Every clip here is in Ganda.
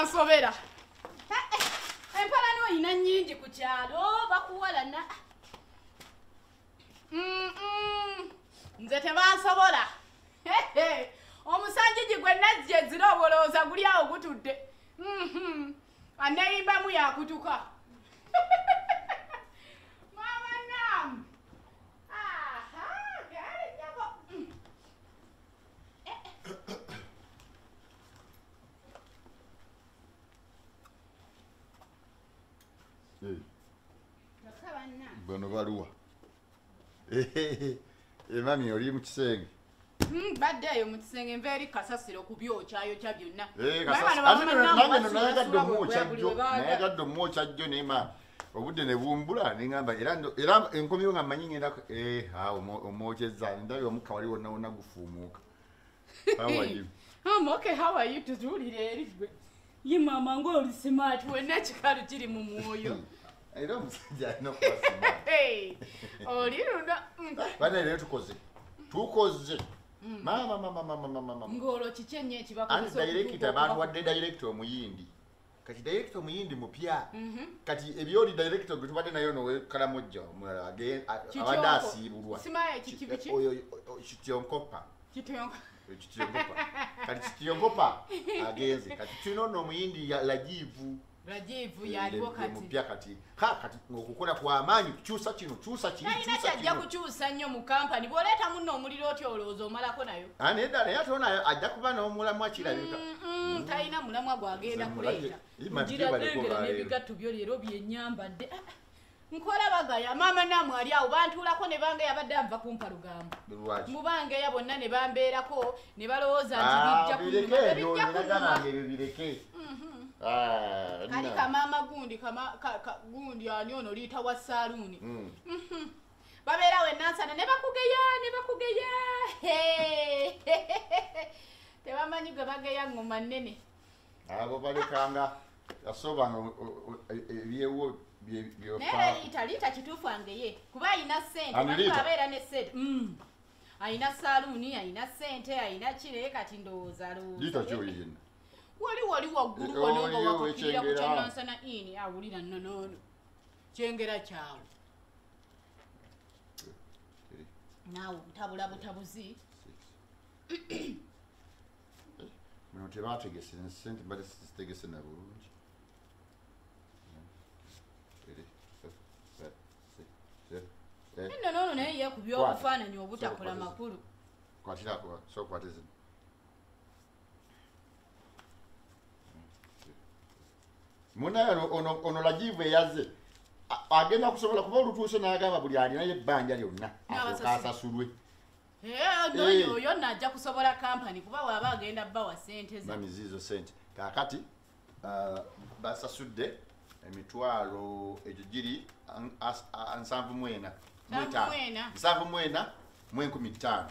tebansobera empala n'oyina nnyingi ku kyalo bakuwalana nze tebansobola omusanjiji gwe nazzi ezira obolooza guli awo gutudde aneyimbamu yakutuka mama nam galenyako bano baluwa mami oli mu kisenge baddeeyo mu kisenge nva eri kasasiro ku byokyayokya byonna nayagadde omwokya jjo nema obudde ne bumbula neŋamba era enkomyewo nga mmanyi ngenda omwokyeza ndabye omukka wali wonna wonna gufuumuuka okay, how are you tuzuulire eri gwe ye mama ng'oli smart wenna ekikalu kiri mu mwoyo era omusajja alina okuba smart oli luna bana leero tukoze ng'olwo kiki ennyo anti director baatuwadde director omuyindi kati director omuyindi mupya kati ebyoli director gwe tubadde nayo noweekalamojja omulala abadde asiibulwa kityonkopa kati kityonkopa agenze kati tulina ono omuyindi lajivu yaliwo mupya kati okukola kw'amaanyi kukyusa kino alina kyajja kukyusa nnyo mu kampani bw'oleeta munno omuliro otyo olowooza omalako nayo naye ate onayo ajja kuba n'omulamwa kirabika talina mulamwa gwagenda kuleeta giragengera n'ebigatto byo leero byennyambadde nkola bagaya maama namwe ali awo bantuulako ne banga yabadde ava kumpa lugambo mubangeya bonna ne bambeerako ne balowooza nti bijja bireke kali kamaama gundi ani ono liita wa saaluuni babeera wennansana ne bakugeya tebamanyi gwe bageya ngoma nnene abo balekanga yasoobanga ebyewo naye liita kituufu angeye kuba alina ssente abeera ne ssente alina saaluuni alina ssente alina kire kati ndowooza wali waggulu wano nga wakakirira ku kyenansana ini awulira nonono kyengera kyawe naawe butabula butabuzi muno tebategese ensente mbadde zitegese na bulungi nonono naye ye ku byobufaananyi obutakola makulu kwatirako sokwatize munayo ono lajivu eyaze agenda kusobola kuba olutuuse n'agamba buli alinayo ebbanja lyonna asasulwe oyo najja kusobola kampani kuba waaba agenda bawa ssente mami ziizo ssente kaakati basasudde emitwalo egyo giri 7,415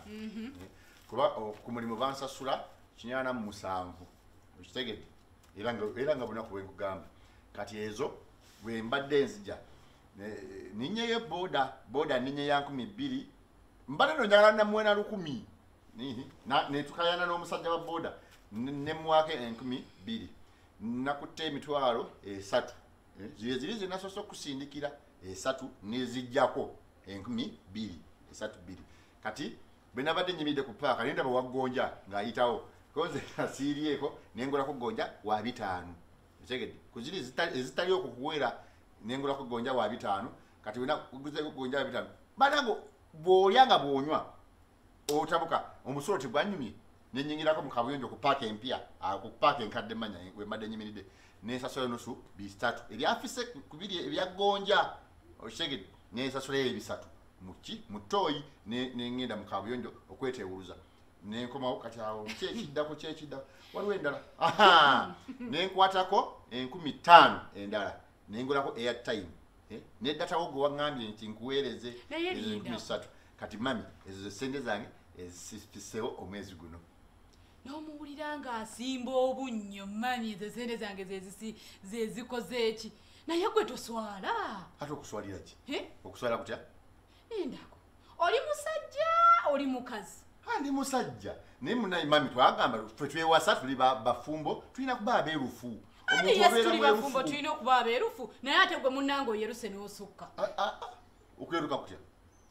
kuba ku mulimu bansasula 807 okitegedde era nga bonna kubenkugamba kati ezo bwe mbadde nzija ninyeyo boda ninyeya 2,000 mbadde nonyagala namuwena 1,000 netukayana n'omusajja wa boda nemuwaako 2,000 nakutte emitwalo 3 ziri zenasoose okusindikira 3 nezijjako 2,000 kati bwe nabadde nyimidde ku paaka naye ndaba waggonja ng'ayitawo koze asiiryeko nengolako gonja wa 5 etegedde kuziri ezitali okukuwera nengolako gonja wa 5 kati wena kuguzeeko gonja wa 5 banango bw'olyanga bw'onywa otabuka omusolo tegwanyumye nenyingirako mu kabuyonjo ku paaka empya ku paaka enkadde manya we mbadde nyimiridde nesasula nusu 3 ebyafise kubiri ebyaggonja okitegedde nesasula ebisatu mutoyi nengenda mu kabuyonjo okwetewuluza nenkomawo kati awo kyekiddako waliwo endala nenkwatako 15,000 endala nengolako airtime neddatawo gwe waŋŋambye nti nkuweereze 3 kati mami ezo sente zange ezisifisewo omwezi guno n'omuwulira ng'asimba obunnyo mami ezo sente zange zezikoze eki naye gwe toswala ate okuswalira ki okuswala kutya nendako oli musajja oli mukazi ndi musajja naye munaye mami twagamba ffe twewasa tuli bafumbo tulina kuba abeerufu Yes, tuli bafumbo tulina okuba abeerufu naye ate gwe munnange oyeruse n'osukka. Okweruka kutya?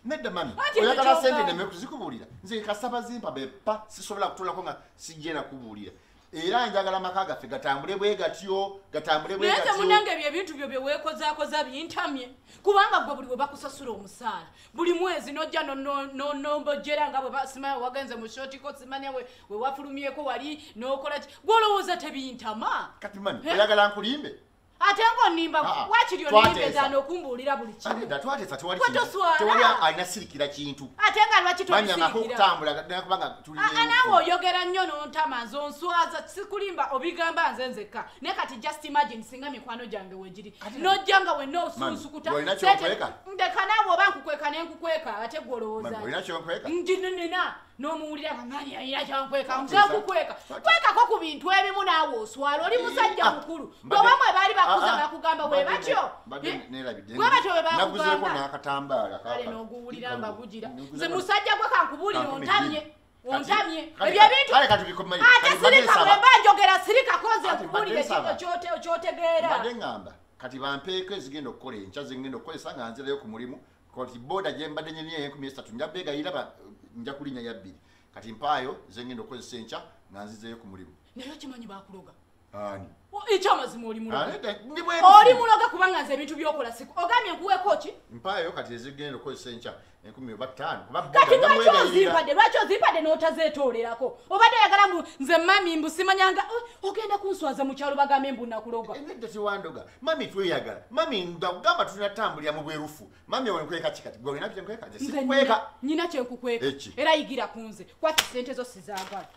Nedda mami. Oyagala sente ne mekuzikubuulira. Nze kasaba zimpa bepa sisobola kutulako nga sijje na kubuulira. Era njagala maka gaffe gatambule bwe gatyo. Naye munnange ebyo ebintu byo bye weekozaakoza bintamye. Kubanga gwe buli we bakusasula omusaala. Buli mwezi nojja nombojjera nga bwe basimayo wagenze mu shotiko simanya we wafulumyeko wali n'okola ki. Gw'olowooza tebintama. Kati mami oyagala nkulimbe? Ate ng'onnimba wakiri onimbezaana okumbuulira buli kimu. Twatesa tewali alina sirikira kintu. Ate nga lwaki tobisirikira? Naawe oyogera nnyo n'ontama nze onswaza sikulimba obigamba nze nzekka. Ne kati just imagine singa mikwano gyange weegiri. N'ojja nga wenna osunsukuta. Ndeka naawe oba nkukweka ne nkukweka ate gw'olowooza. Olina kyonkweka? Nina n'omuwulira nga nani alina kyankweka. Nze nkukweka. Kwekako ku bintu ebimu naawe oswala. Oli musajja mukulu. Bwe bamwe baali bakuza bakugamba bwe batyo. Bwe batyo bwe bakugamba. Naguzeeko n'akatambaala. Kale n'oguwulira nga gugira. Nze musajja gwe kankubuulira ontamye. Ebyo ebintu. Ate sirika bwe mba njogera sirikako nze nkubuulire kino ky'otegeera. Mbadde ngamba kati bampeeko ezigenda okukola enkya zengenda okukozesa nga nzirayo ku mulimu. Kati boda gye mbadde nyenye 13 nja beegayira nja kulinnya ya 2. Kati mpaayo zengenda okukozesa enkya nga nzizeeyo ku mulimu. Naye okimanyi baakuloga. Ani? Ekyamazima oli muloga. Oli muloga kubanga nze ebintu by'okola siku. Ogambye nkuweeko ki? Mpaayo kati ezigenda okukozesa enkya 15. Kati lwaki ozimpadde n'otazeetoolerako? Obadde oyagala nze mami mbusimanyanga ogenda kunswaza mu kyalo bagambe mbu nakuloga. Nedda tewandoga. Mami tweyagala. Mami ndagamba tunatambulira mu bwerufu. Mami onkweka kikati. Gwe olina kyenkweka? Nnyina kyenkukweka. Era yigira ku nze. Kwati ssente zo sizaagala.